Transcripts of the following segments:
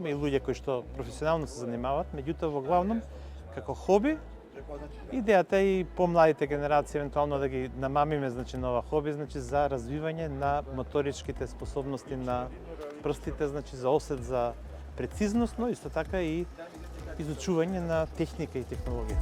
има и луѓе кои што професионално се занимаваат, меѓутоа во главном како хоби. Идејата е и помладите генерации евентуално да ги намамиме на ова хоби, за развивање на моторичките способности на прстите, за осет, за прецизност, но исто така и изучување на техника и технологија.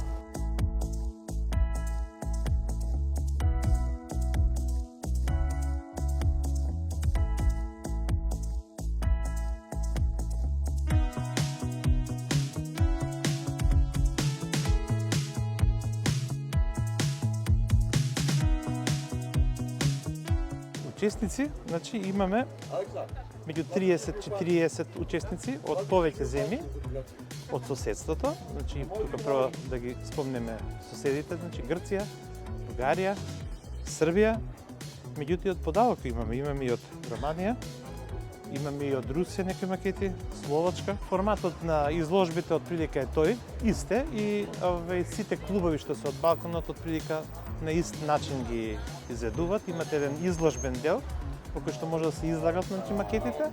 Учесници, имаме меѓу 30-40 учесници од повеќе земји од соседството. Тука прво да ги спомнеме соседите, Грција, Бугарија, Србија, меѓутоа од подалеку имаме и од Романија, имаме и од Русија некои макети, Словачка. Форматот на изложбите отприлика е тој, исте, и сите клубови што се од Балканот отприлика на ист начин ги изведуваат. Имате еден изложбен дел во кој што може да се излагат макетите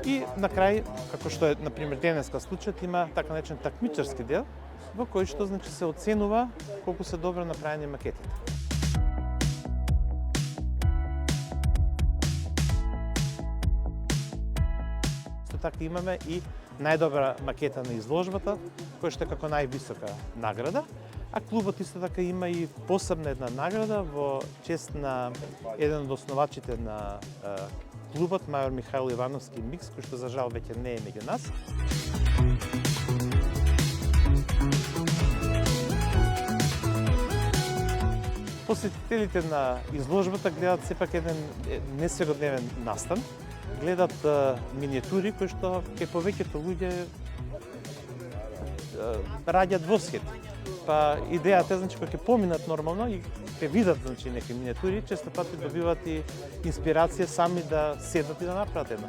и на крај, како што е например денеска случајот, има така наречен такмичарски дел во кој што се оценува колку се добро направени макетите. Исто така имаме и најдобра макета на изложбата, која што е како највисока награда, а клубот исто така има и посебна една награда во чест на еден од основачите на клубот, мајор Михаил Ивановски Микс, кој што за жал веќе не е меѓу нас. Посетителите на изложбата гледат сепак еден несекојдневен настан, гледат миниатури кои што кај повеќето луѓе раѓаат восхит. Па идејата е кога ќе поминат нормално и ќе видат некои миниатури, често пати добиваат и инспирација сами да седнат и да направат една.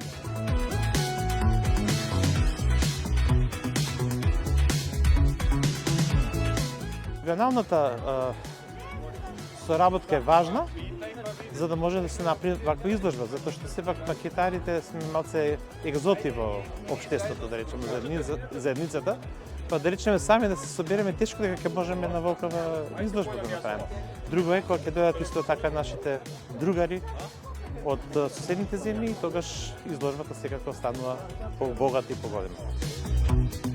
Регионалната соработка е важна за да може да се направи ваква изложба, затоа што сепак макетарите сме малце екзоти во општеството, да речеме, заедницата. Па да речеме сами да се собереме, тешко дека ќе можеме на ваква изложба да направиме. Друго е кога ќе дојдат исто така нашите другари од соседните земји и тогаш изложбата секако станува побогата и поголема.